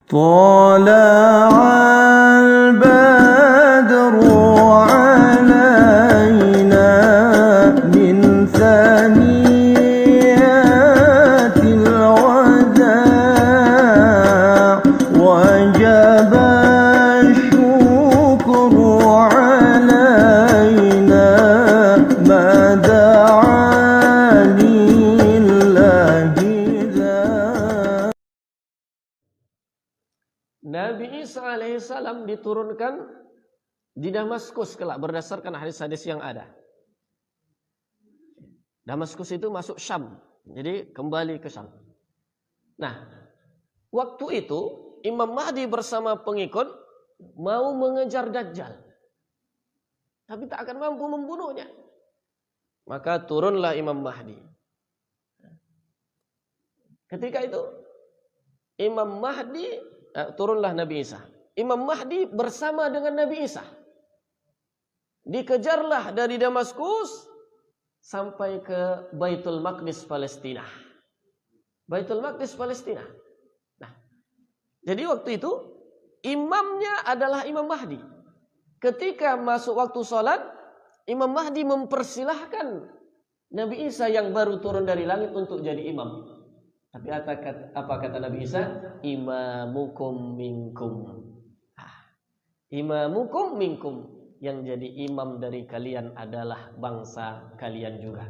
طلع البدر علينا من ثنيات الوداع وجب الشكر علينا ما دعا لله ذا. Nabi Isa alaihissalam diturunkan di Damaskus kelak berdasarkan hadis-hadis yang ada. Damaskus itu masuk Syam, jadi kembali ke Syam. Nah, waktu itu Imam Mahdi bersama pengikut mau mengejar Dajjal, tapi tak akan mampu membunuhnya. Maka turunlah Imam Mahdi. Ketika itu Imam Mahdi turunlah Nabi Isa. Imam Mahdi bersama dengan Nabi Isa dikejarlah dari Damaskus sampai ke Baitul Maqdis Palestina. Baitul Maqdis Palestina. Nah, jadi waktu itu imamnya adalah Imam Mahdi. Ketika masuk waktu sholat, Imam Mahdi mempersilahkan Nabi Isa yang baru turun dari langit untuk jadi imam. Tapi apa kata Nabi Isa? Imamukum minkum. Imamukum minkum. Yang jadi imam dari kalian adalah bangsa kalian juga.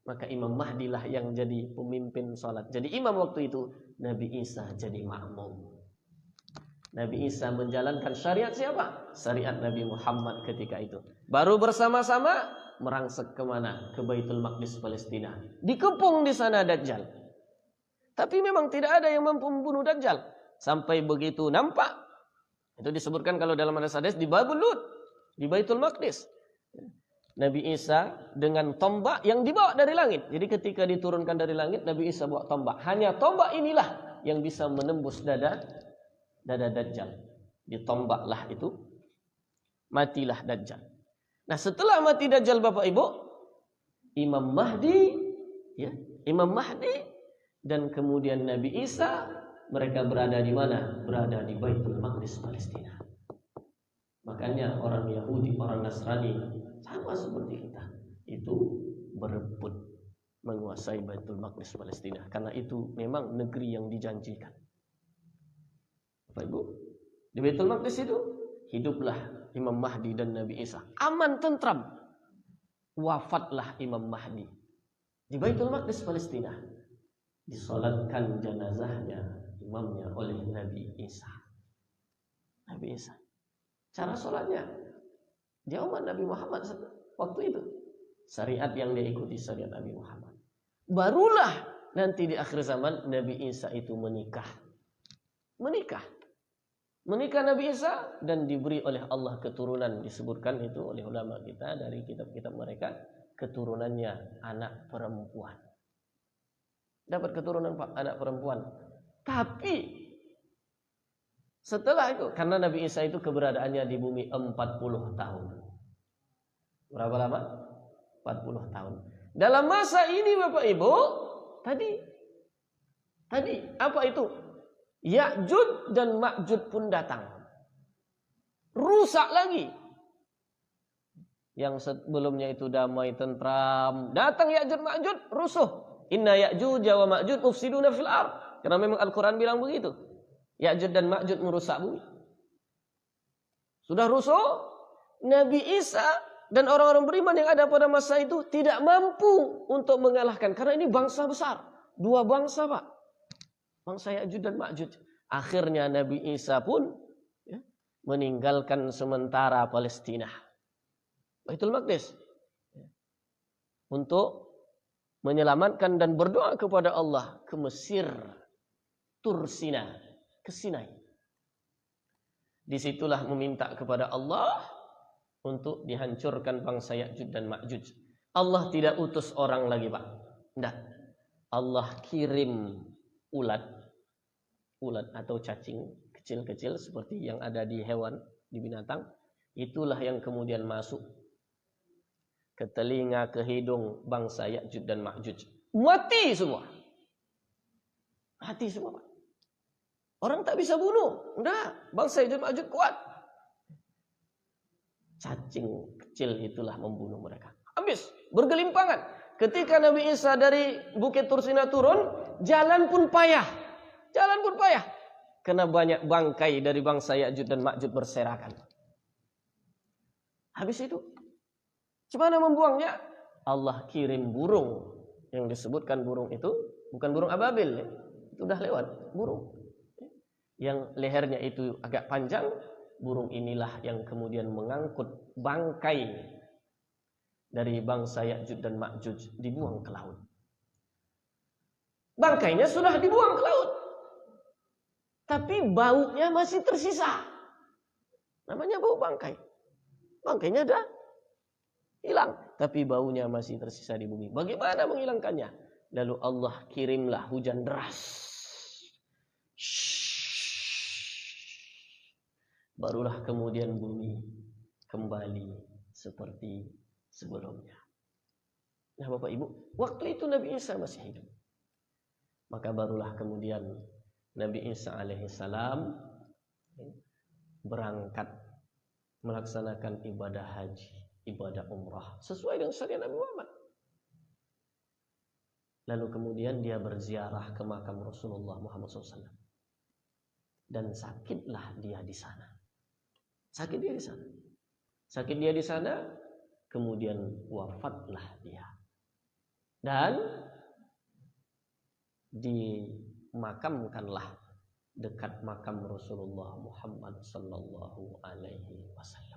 Maka Imam Mahdi lah yang jadi pemimpin sholat. Jadi imam waktu itu, Nabi Isa jadi makmum. Nabi Isa menjalankan syariat siapa? Syariat Nabi Muhammad ketika itu. Baru bersama-sama merangsek kemana? Ke Baitul Maqdis Palestina. Dikepung di sana Dajjal. Tapi memang tidak ada yang mampu membunuh Dajjal. Sampai begitu nampak. Itu disebutkan kalau dalam hadis di Babul Lut, di Baitul Maqdis. Nabi Isa dengan tombak yang dibawa dari langit. Jadi ketika diturunkan dari langit, Nabi Isa bawa tombak. Hanya tombak inilah yang bisa menembus dada Dajjal. Ditombaklah itu, matilah Dajjal. Nah, setelah mati Dajjal Bapak Ibu, Imam Mahdi dan kemudian Nabi Isa, mereka berada di mana? Berada di Baitul Maqdis Palestina. Makanya orang Yahudi, orang Nasrani sama seperti kita, itu berebut menguasai Baitul Maqdis Palestina, karena itu memang negeri yang dijanjikan. Bapak Ibu, di Baitul Maqdis itu hiduplah Imam Mahdi dan Nabi Isa. Aman tentram. Wafatlah Imam Mahdi di Baitul Maqdis Palestina. Disolatkan jenazahnya, imamnya oleh Nabi Isa. Nabi Isa. Cara solatnya di umat Nabi Muhammad waktu itu. Syariat yang dia ikuti syariat Nabi Muhammad. Barulah nanti di akhir zaman Nabi Isa itu menikah. Menikah Nabi Isa dan diberi oleh Allah keturunan. Disebutkan itu oleh ulama kita dari kitab-kitab mereka. Keturunannya anak perempuan. Dapat keturunan anak perempuan. Tapi setelah itu, karena Nabi Isa itu keberadaannya di bumi 40 tahun. Berapa lama? 40 tahun. Dalam masa ini Bapak Ibu, tadi apa itu? Ya'juj dan Ma'juj pun datang. Rusak lagi. Yang sebelumnya itu damai tentram, datang Ya'juj Ma'juj rusuh. Inna Ya'juj wa Ma'juj mufsiduna fil ardh. Karena memang Al-Quran bilang begitu. Ya'juj dan Ma'juj merusak bumi. Sudah rusuh, Nabi Isa dan orang-orang beriman yang ada pada masa itu tidak mampu untuk mengalahkan. Karena ini bangsa besar. Dua bangsa Pak. Bangsa Ya'juj dan Ma'juj. Akhirnya Nabi Isa pun meninggalkan sementara Palestina. Baitul Maqdis. Untuk menyelamatkan dan berdoa kepada Allah ke Mesir, Tursina, ke Sinai. Disitulah meminta kepada Allah untuk dihancurkan bangsa Ya'juj dan Ma'juj. Allah tidak utus orang lagi Pak. Tidak. Allah kirim ulat atau cacing kecil-kecil seperti yang ada di hewan, di binatang. Itulah yang kemudian masuk ke telinga, ke hidung bangsa Ya'juj dan Ma'juj. Mati semua. Pak. Orang tak bisa bunuh. Enggak, bangsa Ya'juj Ma'juj kuat. Cacing kecil itulah membunuh mereka. Habis, bergelimpangan. Ketika Nabi Isa dari Bukit Tursina turun, jalan pun payah. Jalan pun payah. Karena banyak bangkai dari bangsa Ya'juj dan Ma'juj berserakan. Habis itu, gimana membuangnya? Allah kirim burung. Yang disebutkan burung itu bukan burung ababil, ya. Itu udah lewat, burung. Yang lehernya itu agak panjang. Burung inilah yang kemudian mengangkut bangkai dari bangsa Ya'juj dan Ma'juj dibuang ke laut. Bangkainya sudah dibuang ke laut, tapi baunya masih tersisa. Namanya bau bangkai. Bangkainya dah hilang, tapi baunya masih tersisa di bumi. Bagaimana menghilangkannya? Lalu Allah kirimlah hujan deras. Barulah kemudian bumi kembali seperti sebelumnya. Nah Bapak Ibu, waktu itu Nabi Isa masih hidup. Maka barulah kemudian Nabi Isa alaihissalam berangkat melaksanakan ibadah haji, ibadah umrah sesuai dengan syariat Nabi Muhammad. Lalu kemudian dia berziarah ke makam Rasulullah Muhammad SAW. Dan sakitlah dia di sana. Sakit dia di sana. Sakit dia di sana, kemudian wafatlah dia. Dan dimakamkanlah dekat makam Rasulullah Muhammad sallallahu alaihi wasallam.